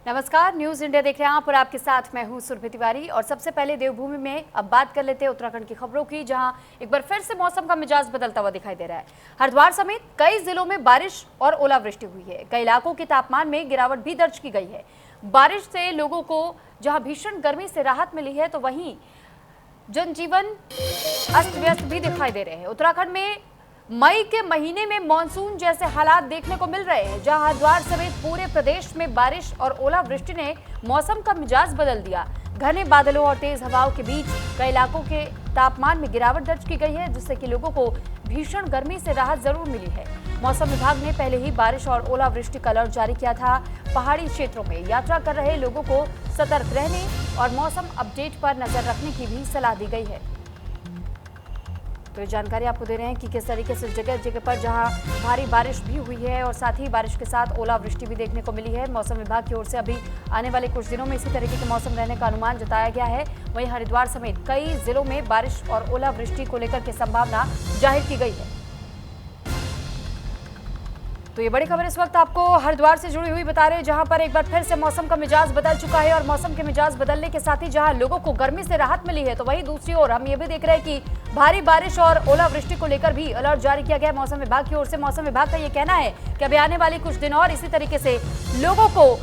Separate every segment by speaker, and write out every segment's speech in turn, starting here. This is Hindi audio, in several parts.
Speaker 1: नमस्कार, न्यूज इंडिया देख रहे हैं आप और आपके साथ मैं हूं सुरभि तिवारी। और सबसे पहले देवभूमि में अब बात कर लेते हैं उत्तराखंड की खबरों की, जहां एक बार फिर से मौसम का मिजाज बदलता हुआ दिखाई दे रहा है। हरिद्वार समेत कई जिलों में बारिश और ओलावृष्टि हुई है। कई इलाकों के तापमान में गिरावट भी दर्ज की गई है। बारिश से लोगों को जहां भीषण गर्मी से राहत मिली है, तो वहीं जनजीवन अस्त व्यस्त भी दिखाई दे रहे हैं। उत्तराखंड में मई के महीने में मानसून जैसे हालात देखने को मिल रहे हैं, जहां हरिद्वार समेत पूरे प्रदेश में बारिश और ओलावृष्टि ने मौसम का मिजाज बदल दिया। घने बादलों और तेज हवाओं के बीच कई इलाकों के तापमान में गिरावट दर्ज की गई है, जिससे कि लोगों को भीषण गर्मी से राहत जरूर मिली है। मौसम विभाग ने पहले ही बारिश और ओलावृष्टि का अलर्ट जारी किया था। पहाड़ी क्षेत्रों में यात्रा कर रहे लोगों को सतर्क रहने और मौसम अपडेट पर नजर रखने की भी सलाह दी गई है। तो ये जानकारी आपको दे रहे हैं कि किस तरीके से जगह जगह पर जहां भारी बारिश भी हुई है और साथ ही बारिश के साथ ओलावृष्टि भी देखने को मिली है। मौसम विभाग की ओर से अभी आने वाले कुछ दिनों में इसी तरीके के मौसम रहने का अनुमान जताया गया है। वहीं हरिद्वार समेत कई जिलों में बारिश और ओलावृष्टि को लेकर के संभावना जाहिर की गई है। तो ये बड़ी खबर इस वक्त आपको हरिद्वार से जुड़ी हुई बता रहे हैं, जहां पर एक बार फिर से मौसम का मिजाज बदल चुका है। और मौसम के मिजाज बदलने के साथ ही जहां लोगों को गर्मी से राहत मिली है, तो वहीं दूसरी ओर हम ये भी देख रहे हैं कि भारी बारिश और ओलावृष्टि को लेकर भी अलर्ट जारी किया गया है मौसम विभाग की ओर से। मौसम विभाग का ये कहना है कि अभी आने वाले कुछ दिन और इसी तरीके से लोगों को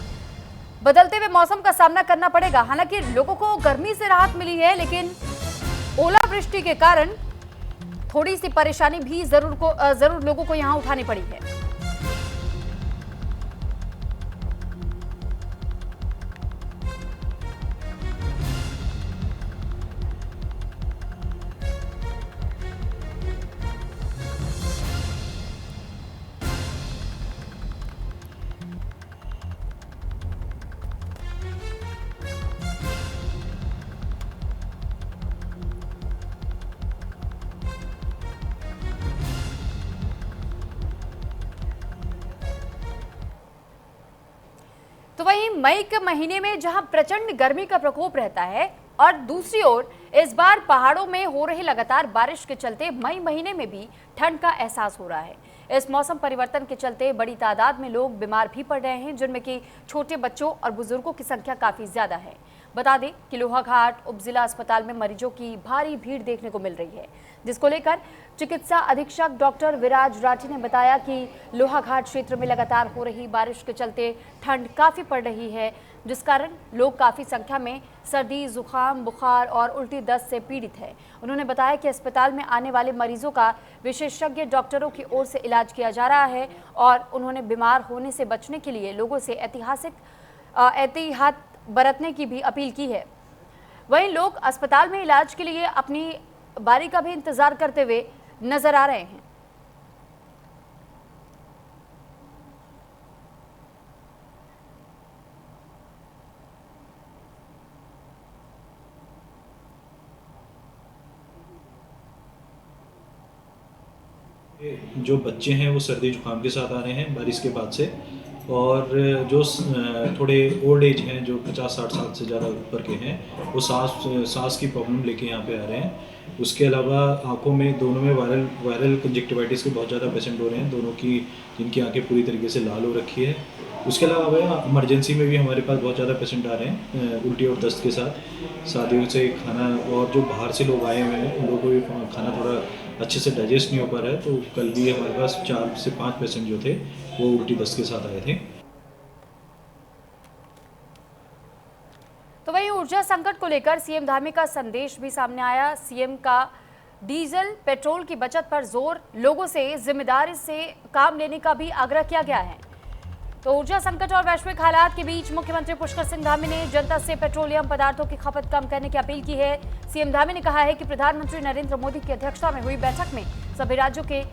Speaker 1: बदलते हुए मौसम का सामना करना पड़ेगा। हालांकि लोगों को गर्मी से राहत मिली है, लेकिन ओलावृष्टि के कारण थोड़ी सी परेशानी भी जरूर लोगों को यहाँ उठानी पड़ी है। तो वहीं मई के महीने में जहां प्रचंड गर्मी का प्रकोप रहता है, और दूसरी ओर इस बार पहाड़ों में हो रही लगातार बारिश के चलते मई महीने में भी ठंड का एहसास हो रहा है। इस मौसम परिवर्तन के चलते बड़ी तादाद में लोग बीमार भी पड़ रहे हैं, जिनमें कि छोटे बच्चों और बुजुर्गों की संख्या काफी ज्यादा है। बता दें कि लोहाघाट उप जिला अस्पताल में मरीजों की भारी भीड़ देखने को मिल रही है, जिसको लेकर चिकित्सा अधीक्षक डॉक्टर विराज राठी ने बताया कि लोहाघाट क्षेत्र में लगातार हो रही बारिश के चलते ठंड काफी पड़ रही है, जिस कारण लोग काफी संख्या में सर्दी, जुकाम, बुखार और उल्टी दस्त से पीड़ित है। उन्होंने बताया कि अस्पताल में आने वाले मरीजों का विशेषज्ञ डॉक्टरों की ओर से इलाज किया जा रहा है, और उन्होंने बीमार होने से बचने के लिए लोगों से एहतियात बरतने की भी अपील की है। वहीं लोग अस्पताल में इलाज के लिए अपनी बारी का भी इंतजार करते हुए नजर आ रहे हैं।
Speaker 2: जो बच्चे हैं वो सर्दी जुकाम के साथ आ रहे हैं बारिश के बाद से, और जो थोड़े ओल्ड एज हैं, जो 50-60 साल से ज़्यादा ऊपर के हैं, वो सांस की प्रॉब्लम लेके यहाँ पे आ रहे हैं। उसके अलावा आंखों में, दोनों में वायरल कंजक्टिवाइटिस के बहुत ज़्यादा पेशेंट हो रहे हैं, दोनों की, जिनकी आंखें पूरी तरीके से लाल हो रखी है। उसके अलावा इमरजेंसी में भी हमारे पास बहुत ज़्यादा पेशेंट आ रहे हैं उल्टी और दस्त के साथ। शादियों से खाना, और जो बाहर से लोग आए हुए हैं उन लोगों को भी खाना थोड़ा अच्छे से डाइजेस्ट नहीं हो पा रहा है। तो कल भी हमारे पास 4 से 5 पेशेंट जो थे वो उल्टी दस्त के साथ आए थे।
Speaker 1: तो वहीं ऊर्जा संकट को लेकर सीएम धामी का संदेश भी सामने आया। सीएम का डीजल पेट्रोल की बचत पर जोर, लोगों से जिम्मेदारी से काम लेने का भी आग्रह किया गया है। तो ऊर्जा संकट और वैश्विक हालात के बीच मुख्यमंत्री पुष्कर सिंह धामी ने जनता से पेट्रोलियम पदार्थों की खपत कम करने की अपील की है। सीएम धामी ने कहा है कि प्रधानमंत्री नरेंद्र मोदी की अध्यक्षता में हुई बैठक में सभी राज्यों के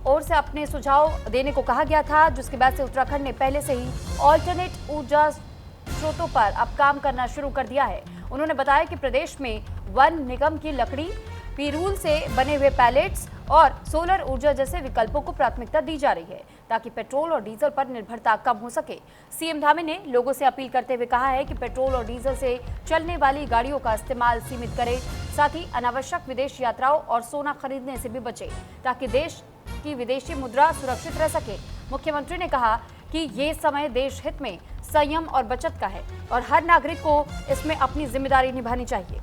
Speaker 1: ओर से अपने सुझाव देने को कहा गया था, जिसके बाद से उत्तराखंड ने पहले से ही ऑल्टरनेट ऊर्जा स्रोतों पर अब काम करना शुरू कर दिया है। उन्होंने बताया कि प्रदेश में वन निगम की लकड़ी, पीरूल से बने हुए पैलेट्स और सोलर ऊर्जा जैसे विकल्पों को प्राथमिकता दी जा रही है, ताकि पेट्रोल और डीजल पर निर्भरता कम हो सके। सीएम धामी ने लोगों से अपील करते हुए कहा है कि पेट्रोल और डीजल से चलने वाली गाड़ियों का इस्तेमाल सीमित करें, साथ ही अनावश्यक विदेश यात्राओं और सोना खरीदने से भी बचें, ताकि देश की विदेशी मुद्रा सुरक्षित रह सके। मुख्यमंत्री ने कहा कि ये समय देश हित में संयम और बचत का है और हर नागरिक को इसमें अपनी जिम्मेदारी निभानी चाहिए।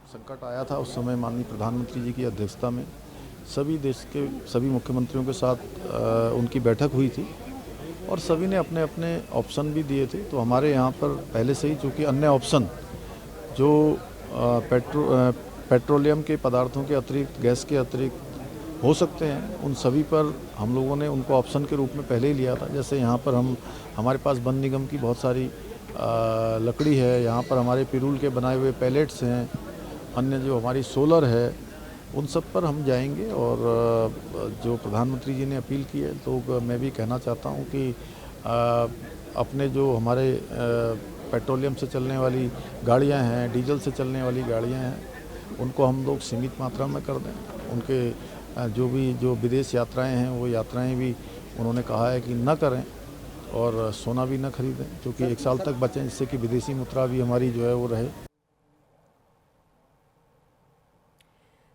Speaker 3: संकट आया था उस समय माननीय प्रधानमंत्री जी की अध्यक्षता में सभी देश के सभी मुख्यमंत्रियों के साथ उनकी बैठक हुई थी और सभी ने अपने अपने ऑप्शन भी दिए थे। तो हमारे यहाँ पर पहले से ही चूँकि अन्य ऑप्शन जो पेट्रोलियम के पदार्थों के अतिरिक्त, गैस के अतिरिक्त हो सकते हैं, उन सभी पर हम लोगों ने उनको ऑप्शन के रूप में पहले ही लिया था। जैसे यहाँ पर हमारे पास वन निगम की बहुत सारी लकड़ी है, यहाँ पर हमारे पिरूल के बनाए हुए पैलेट्स हैं, अन्य जो हमारी सोलर है, उन सब पर हम जाएंगे। और जो प्रधानमंत्री जी ने अपील की है तो मैं भी कहना चाहता हूँ कि अपने जो हमारे पेट्रोलियम से चलने वाली गाड़ियाँ हैं, डीजल से चलने वाली गाड़ियाँ हैं, उनको हम लोग सीमित मात्रा में कर दें। उनके जो विदेश यात्राएं हैं वो यात्राएं भी उन्होंने कहा है कि न करें और सोना भी न खरीदें, क्योंकि 1 साल तक बचें, जिससे कि विदेशी मुद्रा भी हमारी जो है वो रहे।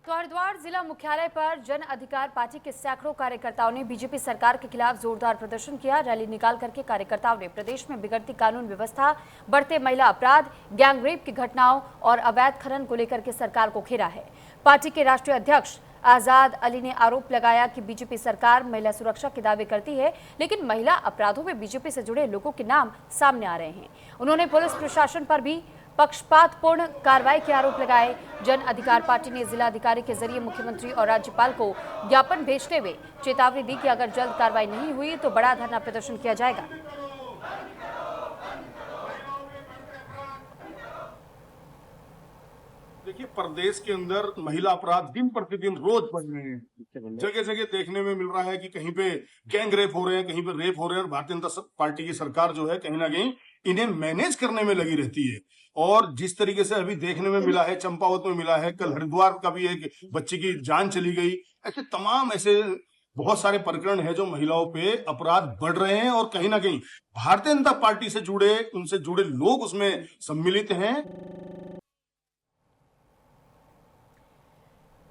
Speaker 1: तो हरिद्वार जिला मुख्यालय पर जन अधिकार पार्टी के सैकड़ों कार्यकर्ताओं ने बीजेपी सरकार के खिलाफ जोरदार प्रदर्शन किया। रैली निकाल करके कार्यकर्ताओं ने प्रदेश में बिगड़ती कानून व्यवस्था, बढ़ते महिला अपराध, गैंगरेप की घटनाओं और अवैध खनन को लेकर के सरकार को घेरा है। पार्टी के राष्ट्रीय अध्यक्ष आजाद अली ने आरोप लगाया कि बीजेपी सरकार महिला सुरक्षा के दावे करती है, लेकिन महिला अपराधों में बीजेपी से जुड़े लोगों के नाम सामने आ रहे हैं। उन्होंने पुलिस प्रशासन पर भी पक्षपातपूर्ण कार्रवाई के आरोप लगाए। जन अधिकार पार्टी ने जिलाधिकारी के जरिए मुख्यमंत्री और राज्यपाल को ज्ञापन भेजते हुए चेतावनी दी कि अगर जल्द कार्रवाई नहीं हुई तो बड़ा धरना प्रदर्शन किया जाएगा।
Speaker 4: देखिए, प्रदेश के अंदर महिला अपराध दिन प्रतिदिन रोज बढ़ रहे हैं। जगह जगह देखने में मिल रहा है कि कहीं पे गैंग रेप हो रहे हैं, कहीं पे रेप हो रहे हैं। और भारतीय जनता पार्टी की सरकार जो है कहीं ना कहीं इन्हें मैनेज करने में लगी रहती है। और जिस तरीके से अभी देखने में मिला है, चंपावत में मिला है, कल हरिद्वार का भी एक बच्चे की जान चली गई, ऐसे तमाम ऐसे बहुत सारे प्रकरण है जो महिलाओं पे अपराध बढ़ रहे हैं। और कहीं ना कहीं भारतीय जनता पार्टी से जुड़े, उनसे जुड़े लोग उसमें सम्मिलित हैं।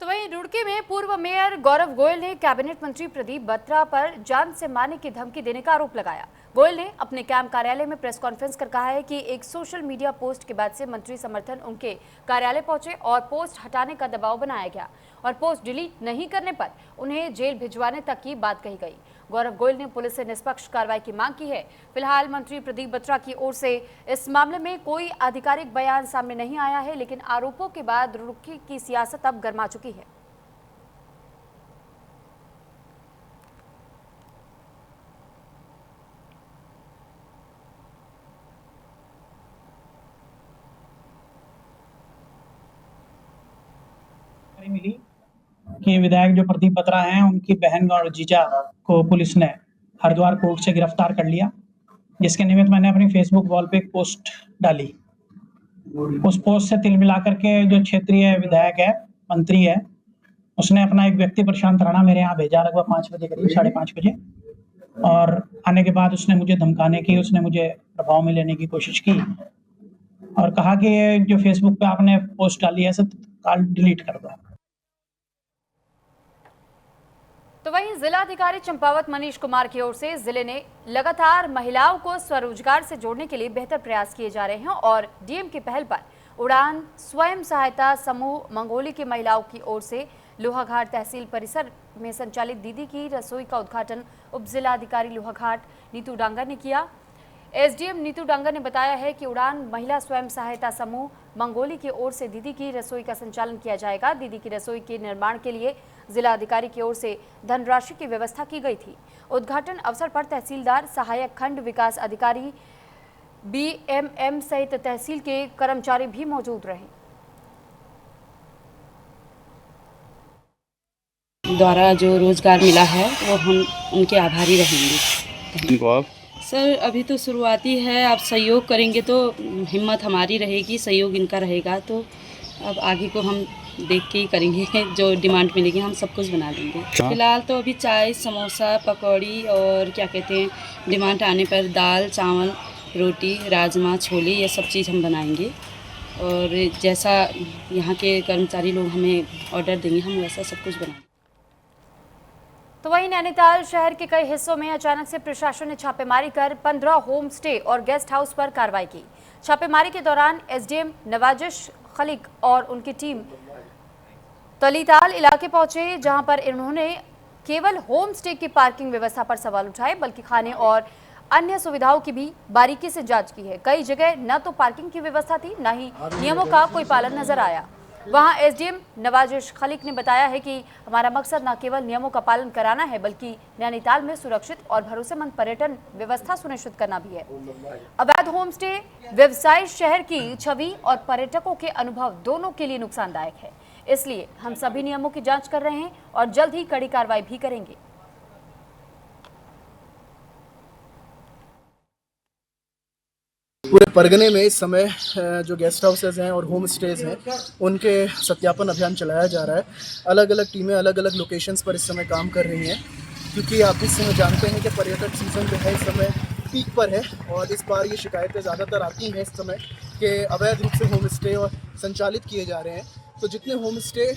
Speaker 1: तो वहीं रुड़की में पूर्व मेयर गौरव गोयल ने कैबिनेट मंत्री प्रदीप बत्रा पर जान से मारने की धमकी देने का आरोप लगाया। गोयल ने अपने कैंप कार्यालय में प्रेस कॉन्फ्रेंस कर कहा है कि एक सोशल मीडिया पोस्ट के बाद से मंत्री समर्थन उनके कार्यालय पहुंचे और पोस्ट हटाने का दबाव बनाया गया और पोस्ट डिलीट नहीं करने पर उन्हें जेल भिजवाने तक की बात कही गई। गौरव गोयल ने पुलिस से निष्पक्ष कार्रवाई की मांग की है। फिलहाल मंत्री प्रदीप बत्रा की ओर से इस मामले में कोई आधिकारिक बयान सामने नहीं आया है, लेकिन आरोपों के बाद रुड़की की सियासत अब गर्मा चुकी है।
Speaker 5: मिली कि विधायक जो प्रदीप बत्रा हैं, उनकी बहन और जीजा को पुलिस ने हरिद्वार कोर्ट से गिरफ्तार कर लिया, जिसके निमित्त मैंने अपनी फेसबुक वॉल पे एक पोस्ट डाली। उस पोस्ट से तिल मिला करके जो क्षेत्रीय विधायक है, मंत्री है, उसने अपना एक व्यक्ति प्रशांत राणा मेरे यहाँ भेजा लगभग 5 बजे करीब 5:30 बजे। और आने के बाद उसने मुझे धमकाने की, उसने मुझे प्रभाव में लेने की कोशिश की और कहा कि ये जो फेसबुक पे आपने पोस्ट डाली है सब तत्काल डिलीट कर दो।
Speaker 1: तो वहीं जिलाधिकारी चंपावत मनीष कुमार की ओर से जिले ने लगातार महिलाओं को स्वरोजगार से जोड़ने के लिए बेहतर प्रयास किए जा रहे हैं और डीएम की पहल पर उड़ान स्वयं सहायता समूह मंगोली की महिलाओं की ओर से लोहाघाट तहसील परिसर में संचालित दीदी की रसोई का उद्घाटन उप जिलाधिकारी लोहाघाट नीतू डांगर ने किया। एसडीएम नीतू डांगर ने बताया है कि उड़ान महिला स्वयं सहायता समूह मंगोली की ओर से दीदी की रसोई का संचालन किया जाएगा। दीदी की रसोई के निर्माण के लिए जिलाधिकारी की ओर से धनराशि की व्यवस्था की गई थी। उद्घाटन अवसर पर तहसीलदार, सहायक खंड विकास अधिकारी, बीएमएम सहित तहसील के कर्मचारी भी मौजूद रहे।
Speaker 6: द्वारा जो रोजगार मिला है वो हम उनके आभारी रहेंगे। सर अभी तो शुरुआती है, आप सहयोग करेंगे तो हिम्मत हमारी रहेगी, सहयोग इनका रहेगा, तो अब आगे को हम देख के ही करेंगे। जो डिमांड मिलेगी हम सब कुछ बना लेंगे। फिलहाल तो अभी चाय, समोसा, पकौड़ी और क्या कहते हैं, डिमांड आने पर दाल, चावल, रोटी, राजमा, छोले, ये सब चीज़ हम बनाएंगे और जैसा यहाँ के कर्मचारी लोग हमें ऑर्डर देंगे हम वैसा सब कुछ बनाएंगे।
Speaker 1: तो वहीं नैनीताल शहर के कई हिस्सों में अचानक से प्रशासन ने छापेमारी कर 15 होम स्टे और गेस्ट हाउस पर कार्रवाई की। छापेमारी के दौरान एसडीएम नवाजिश खलीक और उनकी टीम तलीताल इलाके पहुंचे, जहां पर इन्होंने केवल होम स्टे की पार्किंग व्यवस्था पर सवाल उठाए, बल्कि खाने और अन्य सुविधाओं की भी बारीकी से जांच की है। कई जगह न तो पार्किंग की व्यवस्था थी, न ही नियमों का कोई पालन नजर आया। वहां एसडीएम नवाजिश खलीक ने बताया है कि हमारा मकसद न केवल नियमों का पालन कराना है, बल्कि नैनीताल में सुरक्षित और भरोसेमंद पर्यटन व्यवस्था सुनिश्चित करना भी है। अवैध होम स्टे व्यवसाय शहर की छवि और पर्यटकों के अनुभव दोनों के लिए नुकसानदायक है, इसलिए हम सभी नियमों की जांच कर रहे हैं और जल्द ही कड़ी कार्रवाई भी करेंगे।
Speaker 7: पूरे परगने में इस समय जो गेस्ट हाउसेज हैं और होम स्टेज हैं उनके सत्यापन अभियान चलाया जा रहा है। अलग अलग टीमें अलग अलग लोकेशंस पर इस समय काम कर रही हैं, क्योंकि आप इस समय जानते हैं कि पर्यटक सीज़न जो है इस समय पीक पर है और इस बार ये शिकायतें ज़्यादातर आती हैं इस समय कि अवैध रूप से होम स्टे और संचालित किए जा रहे हैं। तो जितने होम स्टे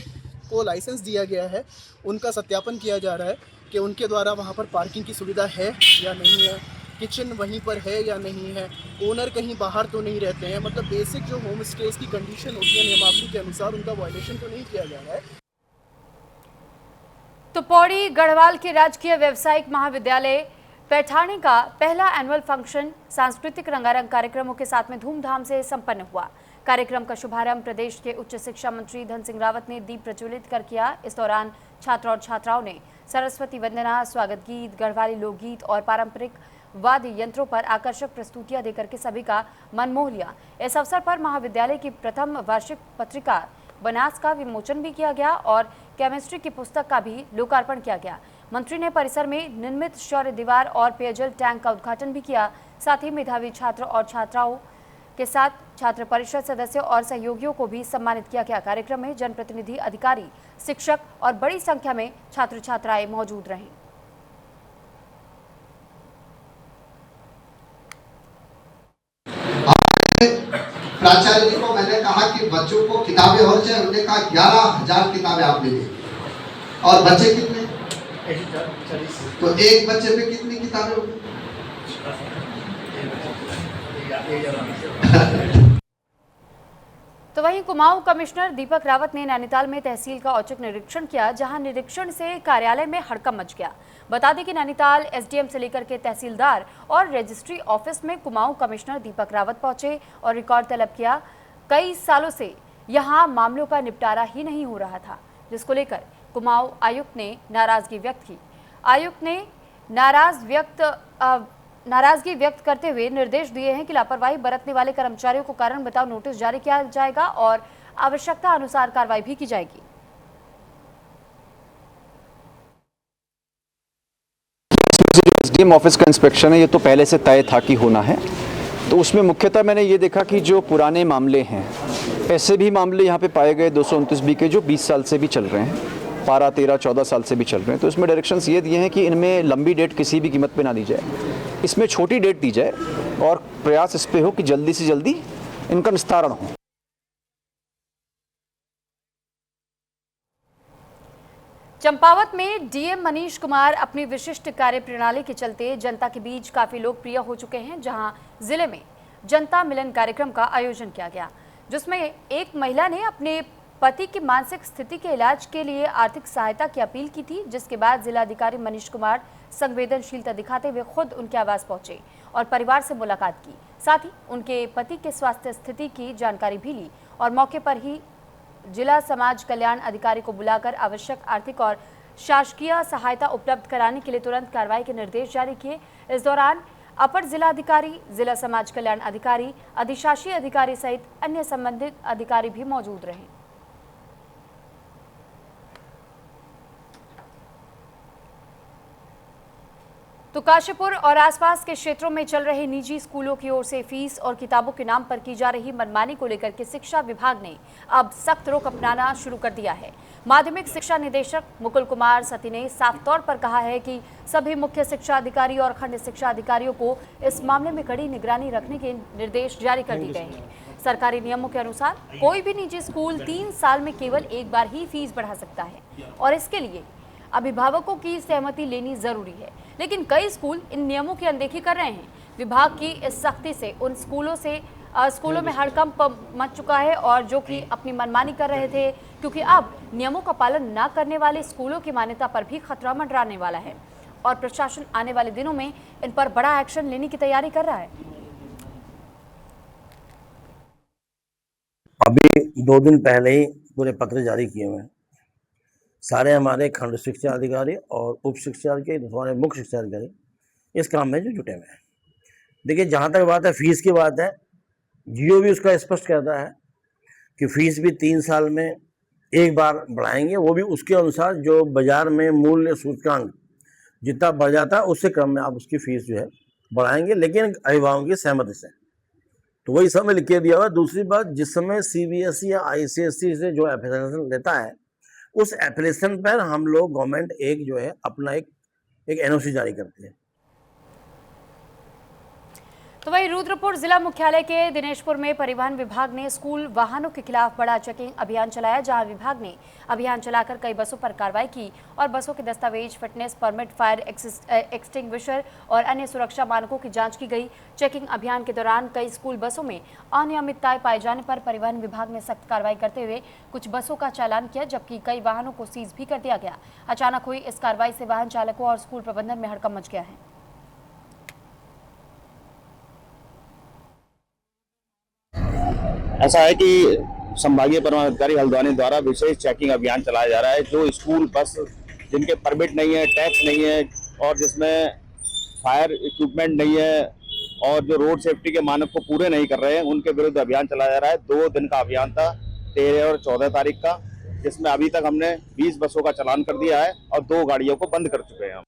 Speaker 7: को लाइसेंस दिया गया है उनका सत्यापन किया जा रहा है कि उनके द्वारा वहाँ पर पार्किंग की सुविधा है या नहीं है, किचन वहीं पर है या नहीं है, ओनर कहीं बाहर तो नहीं रहते हैं। मतलब बेसिक जो होम स्टेज की कंडीशन होती है नियमावली के अनुसार उनका वायलेशन तो नहीं किया जा रहा है।
Speaker 1: तो पौड़ी गढ़वाल के राजकीय व्यावसायिक महाविद्यालय पैठाणी का पहला एनुअल फंक्शन सांस्कृतिक रंगारंग कार्यक्रमों के साथ में धूमधाम से संपन्न हुआ। कार्यक्रम का शुभारंभ प्रदेश के उच्च शिक्षा मंत्री धन सिंह रावत ने दीप प्रज्वलित कर किया। इस दौरान छात्र और छात्राओं ने सरस्वती वंदना, स्वागत गीत, गढ़वाली लोकगीत और पारंपरिक वाद्य यंत्रों पर आकर्षक प्रस्तुतियां देकर के सभी का मन मोह लिया। इस अवसर पर महाविद्यालय की प्रथम वार्षिक पत्रिका बनास का विमोचन भी किया गया और केमिस्ट्री की पुस्तक का भी लोकार्पण किया गया। मंत्री ने परिसर में निर्मित शौर्य दीवार और पेयजल टैंक का उद्घाटन भी किया। साथ ही मेधावी छात्र और छात्राओं के साथ छात्र परिषद सदस्यों और सहयोगियों को भी सम्मानित किया गया। कार्यक्रम में जनप्रतिनिधि, अधिकारी, शिक्षक और बड़ी संख्या में छात्र छात्राएं मौजूद रहे।
Speaker 8: प्राचार्य जी को मैंने कहा कि बच्चों को किताबें और चाहिए, उन्होंने कहा 11,000 किताबें आप ले लीजिए। और बच्चे कितने? तो एक बच्चे पे कितनी किताबें होगी?
Speaker 1: तो वहीं कुमाऊं कमिश्नर दीपक रावत ने नैनीताल में तहसील का औचक निरीक्षण किया, जहां निरीक्षण से कार्यालय में हड़कंप मच गया। बता दें कि नैनीताल एसडीएम से लेकर के तहसीलदार और रजिस्ट्री ऑफिस में कुमाऊं कमिश्नर दीपक रावत पहुंचे और रिकॉर्ड तलब किया। कई सालों से यहां मामलों का निपटारा ही नहीं हो रहा था, जिसको लेकर कुमाऊं आयुक्त ने नाराजगी व्यक्त की। आयुक्त ने नाराजगी व्यक्त करते हुए निर्देश दिए हैं कि लापरवाही बरतने वाले कर्मचारियों को कारण बताओ नोटिस जारी किया जाएगा और आवश्यकता अनुसार कार्रवाई भी की जाएगी।
Speaker 9: एसडीएम ऑफिस का इंस्पेक्शन है, ये तो पहले से तय था कि होना है। तो उसमें मुख्यतः मैंने ये देखा कि जो पुराने मामले हैं, ऐसे भी मामले यहाँ पे पाए गए 229B के, जो 20 साल से भी चल रहे हैं, 12, 13, 14 साल से भी चल रहे हैं। तो इसमें डायरेक्शंस ये दिए हैं कि इनमें लंबी डेट किसी भी कीमत पे ना दी जाए, इसमें छोटी डेट दी जाए और प्रयास इस पे हो कि जल्दी से जल्दी इनका निस्तारण हो।
Speaker 1: चंपावत में डीएम मनीष कुमार अपनी विशिष्ट कार्य प्रणाली के चलते जनता के बीच काफी लोकप्रिय हो चुके हैं, जहां जिले में जनता मिलन कार्यक्रम का आयोजन किया गया, जिसमें एक महिला ने अपने पति की मानसिक स्थिति के इलाज के लिए आर्थिक सहायता की अपील की थी, जिसके बाद जिलाधिकारी मनीष कुमार संवेदनशीलता दिखाते हुए खुद उनके आवास पहुंचे और परिवार से मुलाकात की। साथ ही उनके पति के स्वास्थ्य स्थिति की जानकारी भी ली और मौके पर ही जिला समाज कल्याण अधिकारी को बुलाकर आवश्यक आर्थिक और शासकीय सहायता उपलब्ध कराने के लिए तुरंत कार्रवाई के निर्देश जारी किए। इस दौरान अपर जिलाधिकारी, जिला समाज कल्याण अधिकारी, अधिशासी अधिकारी सहित अन्य संबंधित अधिकारी भी मौजूद रहे। तो काशीपुर और आसपास के क्षेत्रों में चल रहे निजी स्कूलों की ओर से फीस और किताबों के नाम पर की जा रही मनमानी को लेकर के शिक्षा विभाग ने अब सख्त रुख अपनाना शुरू कर दिया है। माध्यमिक शिक्षा निदेशक मुकुल कुमार सती ने साफ तौर पर कहा है कि सभी मुख्य शिक्षा अधिकारी और खंड शिक्षा अधिकारियों को इस मामले में कड़ी निगरानी रखने के निर्देश जारी कर दिए गए हैं। सरकारी नियमों के अनुसार कोई भी निजी स्कूल 3 साल में केवल एक बार ही फीस बढ़ा सकता है और इसके लिए अभिभावकों की सहमति लेनी जरूरी है। लेकिन कई स्कूल इन नियमों की अनदेखी कर रहे हैं। विभाग की इस सख्ती से उन स्कूलों में हड़कंप मच चुका है और जो कि अपनी मनमानी कर रहे थे, क्योंकि अब नियमों का पालन न करने वाले स्कूलों की मान्यता पर भी खतरा मंडराने वाला है और प्रशासन आने वाले दिनों में इन पर बड़ा एक्शन लेने की तैयारी कर रहा है।
Speaker 10: अभी 2 दिन पहले ही पूरे पत्र जारी किए हुए हैं। सारे हमारे खंड शिक्षा अधिकारी और उप शिक्षा अधिकारी, हमारे मुख्य शिक्षा अधिकारी इस काम में जो जुटे हुए हैं। देखिए, जहाँ तक बात है फीस की बात है, जियो भी उसका स्पष्ट कहता है कि फीस भी 3 साल में एक बार बढ़ाएंगे, वो भी उसके अनुसार जो बाजार में मूल्य सूचकांक जितना बढ़ जाता है उससे क्रम में आप उसकी फीस जो है बढ़ाएंगे, लेकिन अभिभावकों की सहमति से। तो वही समय लिख के दिया हुआ। दूसरी बात, जिस समय CBSE या ICSE से जो एप्लीकेशन लेता है उस एप्लीकेशन पर हम लोग गवर्नमेंट एक जो है अपना एक NOC जारी करती है।
Speaker 1: तो वही रुद्रपुर जिला मुख्यालय के दिनेशपुर में परिवहन विभाग ने स्कूल वाहनों के खिलाफ बड़ा चेकिंग अभियान चलाया, जहां विभाग ने अभियान चलाकर कई बसों पर कार्रवाई की और बसों के दस्तावेज, फिटनेस परमिट, फायर एक्सटिंग्विशर और अन्य सुरक्षा मानकों की जांच की गई। चेकिंग अभियान के दौरान कई स्कूल बसों में अनियमितताएं पाए जाने पर परिवहन विभाग ने सख्त कार्रवाई करते हुए कुछ बसों का चालान किया, जबकि कई वाहनों को सीज भी कर दिया गया। अचानक हुई इस कार्रवाई से वाहन चालकों और स्कूल प्रबंधन में हड़कंप मच गया है।
Speaker 11: ऐसा है कि संभागीय परिवहन अधिकारी हल्द्वानी द्वारा विशेष चेकिंग अभियान चलाया जा रहा है। जो स्कूल बस जिनके परमिट नहीं है, टैक्स नहीं है और जिसमें फायर इक्विपमेंट नहीं है और जो रोड सेफ्टी के मानक को पूरे नहीं कर रहे हैं, उनके विरुद्ध अभियान चलाया जा रहा है। 2 दिन का अभियान था, 13 और 14 तारीख का, जिसमें अभी तक हमने 20 बसों का चालान कर दिया है और 2 गाड़ियों को बंद कर चुके हैं।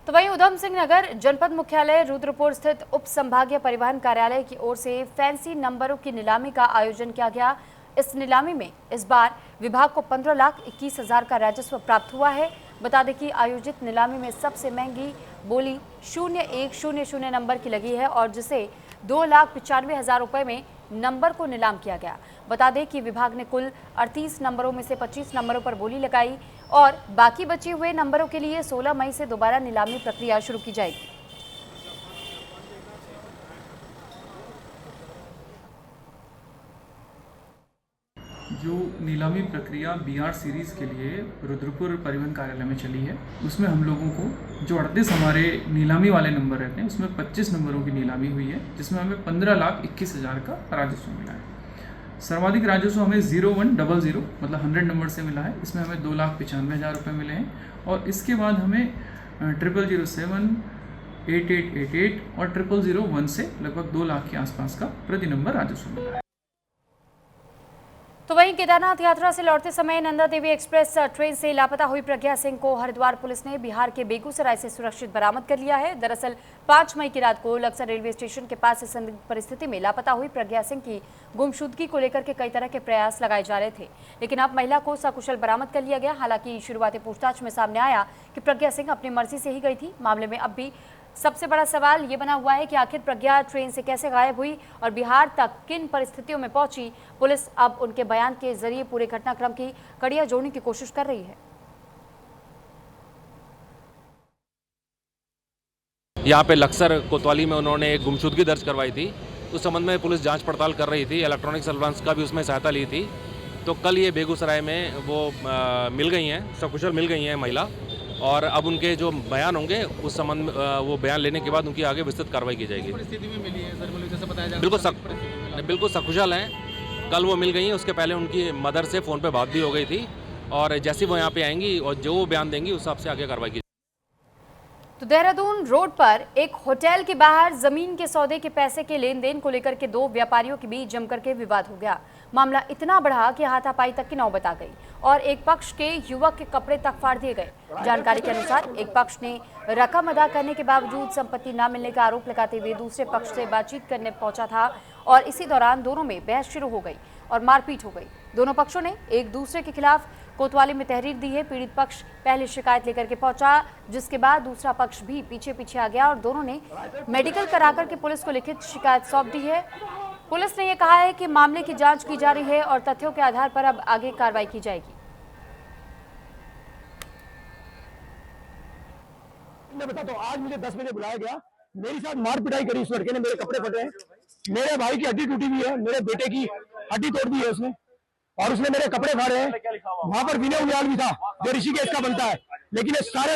Speaker 1: तो वहीं उधम सिंह नगर जनपद मुख्यालय रुद्रपुर स्थित उप संभागीय परिवहन कार्यालय की ओर से फैंसी नंबरों की नीलामी का आयोजन किया गया। इस नीलामी में इस बार विभाग को 15,21,000 का राजस्व प्राप्त हुआ है। बता दें कि आयोजित नीलामी में सबसे महंगी बोली 0100 नंबर की लगी है और जिसे 2,95,000 रुपए में नंबर को नीलाम किया गया। बता दें कि विभाग ने कुल 38 नंबरों में से 25 नंबरों पर बोली लगाई और बाकी बचे हुए नंबरों के लिए 16 मई से दोबारा नीलामी प्रक्रिया शुरू की जाएगी।
Speaker 12: जो नीलामी प्रक्रिया BR सीरीज़ के लिए रुद्रपुर परिवहन कार्यालय में चली है, उसमें हम लोगों को जो 38 हमारे नीलामी वाले नंबर रहते हैं, उसमें 25 नंबरों की नीलामी हुई है, जिसमें हमें 15,21,000 का राजस्व मिला है। सर्वाधिक राजस्व हमें 0100 मतलब 100 नंबर से मिला है, इसमें हमें 2,95,000 रुपये मिले हैं और इसके बाद हमें 0007, 8888 और 0001 से लगभग 2 लाख के आसपास का प्रति नंबर राजस्व मिला है।
Speaker 1: तो वहीं केदारनाथ यात्रा से लौटते समय नंदा देवी एक्सप्रेस ट्रेन से लापता हुई प्रज्ञा सिंह को हरिद्वार पुलिस ने बिहार के बेगूसराय से सुरक्षित बरामद कर लिया है। दरअसल 5 मई की रात को लक्सर रेलवे स्टेशन के पास इस संदिग्ध परिस्थिति में लापता हुई प्रज्ञा सिंह की गुमशुदगी को लेकर के कई तरह के प्रयास लगाए जा रहे थे, लेकिन अब महिला को सकुशल बरामद कर लिया गया। हालांकि शुरुआती पूछताछ में सामने आया कि प्रज्ञा सिंह अपनी मर्जी से ही गई थी। मामले में अब भी सबसे बड़ा सवाल ये बना हुआ है कि आखिर प्रज्ञा ट्रेन से कैसे गायब हुई और बिहार तक किन परिस्थितियों में पहुंची। पुलिस अब उनके बयान के जरिए पूरे घटनाक्रम की कड़ियां जोड़ने की कोशिश कर रही है।
Speaker 13: यहाँ पे लक्सर कोतवाली में उन्होंने एक गुमशुदगी दर्ज करवाई थी। उस संबंध में पुलिस जांच पड़ताल कर रही थी, इलेक्ट्रॉनिक सर्विलांस का भी उसमें सहायता ली थी। तो कल ये बेगूसराय में वो मिल गई हैं, सकुशल मिल गई हैं महिला, और अब उनके जो बयान होंगे उस संबंध वो बयान लेने के बाद उनकी आगे विस्तृत कार्रवाई की जाएगी। परिस्थिति में मिली है सर, मुझे जैसे बताया जा रहा है बिल्कुल सकुशल हैं। कल वो मिल गई हैं, उसके पहले उनकी मदर से फ़ोन पे बात भी हो गई थी और जैसे वो यहाँ पे आएंगी और जो वो बयान देंगी उस हिसाब से आगे कार्रवाई की।
Speaker 1: तो देहरादून रोड पर एक होटल के बाहर जमीन के सौदे के पैसे के लेन देन को लेकर के 2 व्यापारियों के बीच जमकर के विवाद हो गया। मामला इतना बढ़ा कि हाथापाई तक की नौबत आ गई और एक पक्ष के युवक के कपड़े तक फाड़ दिए गए। जानकारी के अनुसार एक पक्ष ने रकम अदा करने के बावजूद संपत्ति न मिलने का आरोप लगाते हुए दूसरे पक्ष से बातचीत करने पहुंचा था और इसी दौरान दोनों में बहस शुरू हो गई और मारपीट हो गई। दोनों पक्षों ने एक दूसरे के खिलाफ कोतवाली में तहरीर दी है। पीड़ित पक्ष पहले शिकायत लेकर के पहुंचा, जिसके बाद दूसरा पक्ष भी पीछे पीछे आ गया और दोनों ने मेडिकल कराकर के पुलिस को लिखित शिकायत सौंप दी है। पुलिस ने यह कहा है कि मामले की जांच की जा रही है और तथ्यों के आधार पर अब आगे कार्रवाई की जाएगी।
Speaker 14: मैं बताता हूँ, आज मुझे 10 बजे बुलाया गया, मेरे साथ मार पिटाई करी इस लड़के ने, मेरे कपड़े फटे हैं, मेरे भाई की हड्डी टूटी हुई है, मेरे बेटे की हड्डी तोड़ दी है उसने, और उसने मेरे कपड़े फाड़े हैं। वहां पर विनय उनियाल भी था जो ऋषिकेश का बनता है, लेकिन ये सारे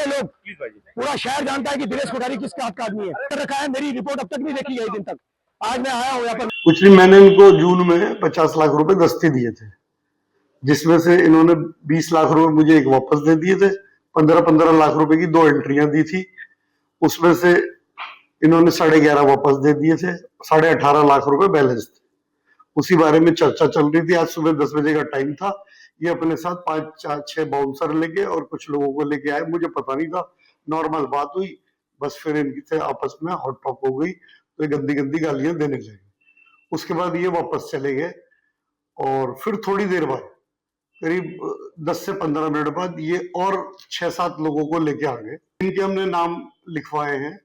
Speaker 14: लोग पूरा शहर जानता है कि दिनेश कोठारी किसके हाथ का आदमी है। रखा है, मेरी रिपोर्ट अब तक नहीं देखी गई दिन तक। आज मैं आया हूँ यहाँ पर।
Speaker 15: कुछ नहीं, मैंने इनको जून में 50 लाख रुपए दस्ती दिए थे, जिसमें से इन्होंने 20 लाख रुपए मुझे एक वापस दे दिए थे। 15-15 लाख रुपए की 2 एंट्रियां दी थी, उसमें से इन्होंने 11.5 वापस दे दिए थे। 18.5 लाख रुपए बैलेंस थे। उसी बारे में चर्चा चल रही थी। आज सुबह 10 बजे का टाइम था। ये अपने साथ 5-6 बाउंसर लेके और कुछ लोगों को लेके आए। मुझे पता नहीं था, नॉर्मल बात हुई, बस फिर इनकी से आपस में हॉट टॉक हो गई, तो ये गंदी गंदी गालियां देने लगे। उसके बाद ये वापस चले गए और फिर थोड़ी देर बाद, करीब 10 से 15 मिनट बाद, ये और 6-7 लोगों को लेके आ गए। इनके हमने नाम लिखवाए हैं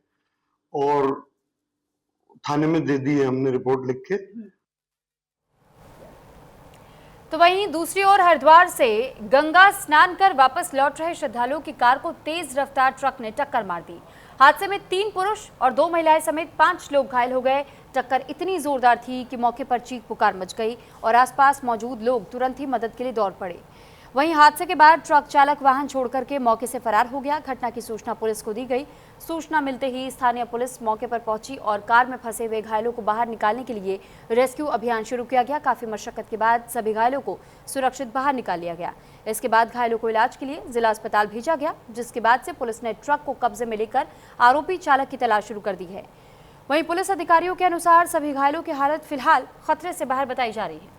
Speaker 15: और थाने में दे दी है हमने रिपोर्ट लिख के।
Speaker 1: तो वहीं दूसरी ओर हरिद्वार से गंगा स्नान कर वापस लौट रहे श्रद्धालुओं की कार को तेज रफ्तार ट्रक ने टक्कर मार दी। हादसे में 3 पुरुष और 2 महिलाएं समेत 5 लोग घायल हो गए। टक्कर इतनी जोरदार थी कि मौके पर चीख पुकार मच गई और आसपास मौजूद लोग तुरंत ही मदद के लिए दौड़ पड़े। वहीं हादसे के बाद ट्रक चालक वाहन छोड़कर के मौके से फरार हो गया। घटना की सूचना पुलिस को दी गई। सूचना मिलते ही स्थानीय पुलिस मौके पर पहुंची और कार में फंसे हुए घायलों को बाहर निकालने के लिए रेस्क्यू अभियान शुरू किया गया। काफी मशक्कत के बाद सभी घायलों को सुरक्षित बाहर निकाल लिया गया। इसके बाद घायलों को इलाज के लिए जिला अस्पताल भेजा गया, जिसके बाद से पुलिस ने ट्रक को कब्जे में लेकर आरोपी चालक की तलाश शुरू कर दी है। वहीं पुलिस अधिकारियों के अनुसार सभी घायलों की हालत फिलहाल खतरे से बाहर बताई जा रही है।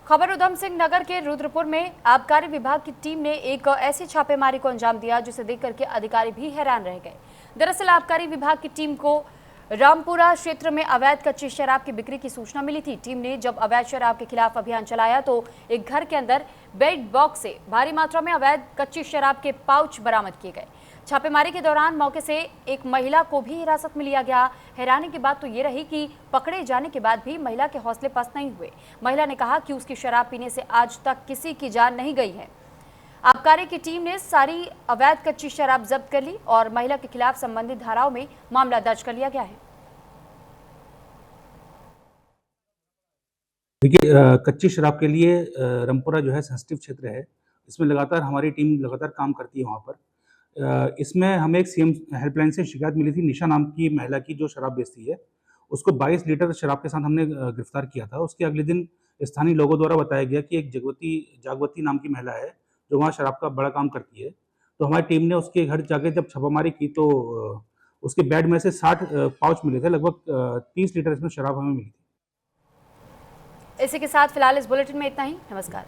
Speaker 1: खबर उधम सिंह नगर के रुद्रपुर में आबकारी विभाग की टीम ने एक ऐसी छापेमारी को अंजाम दिया जिसे देख करके अधिकारी भी हैरान रह गए। दरअसल आबकारी विभाग की टीम को रामपुरा क्षेत्र में अवैध कच्ची शराब की बिक्री की सूचना मिली थी। टीम ने जब अवैध शराब के खिलाफ अभियान चलाया तो एक घर के अंदर बेड बॉक्स से भारी मात्रा में अवैध कच्ची शराब के पाउच बरामद किए गए। छापेमारी के दौरान मौके से एक महिला को भी हिरासत में लिया गया। हैरानी की बात तो ये रही कि पकड़े जाने के बाद भी महिला के हौसले पस्त नहीं हुए। महिला ने कहा कि उसकी शराब पीने से आज तक किसी की जान नहीं गई है। आबकारी की टीम ने सारी अवैध कच्ची शराब जब्त कर ली और महिला के खिलाफ संबंधित धाराओं में मामला दर्ज कर लिया गया है।
Speaker 16: देखिए, कच्ची शराब के लिए रामपुरा जो है सेंसिटिव क्षेत्र है। इसमें लगातार हमारी टीम लगातार काम करती है वहाँ पर। इसमें हमें एक सीएम हेल्पलाइन से शिकायत मिली थी निशा नाम की महिला की, जो शराब बेचती है। उसको 22 लीटर शराब के साथ हमने गिरफ्तार किया था। उसके अगले दिन स्थानीय लोगों द्वारा बताया गया कि एक जागवती नाम की महिला है जो वहाँ शराब का बड़ा काम करती है। तो हमारी टीम ने उसके घर जाके जब छापामारी की तो उसके बेड में से 60 पाउच मिले थे। लगभग 30 लीटर इसमें शराब हमें मिली थी।
Speaker 1: इसी के साथ फिलहाल इस बुलेटिन में इतना ही। नमस्कार।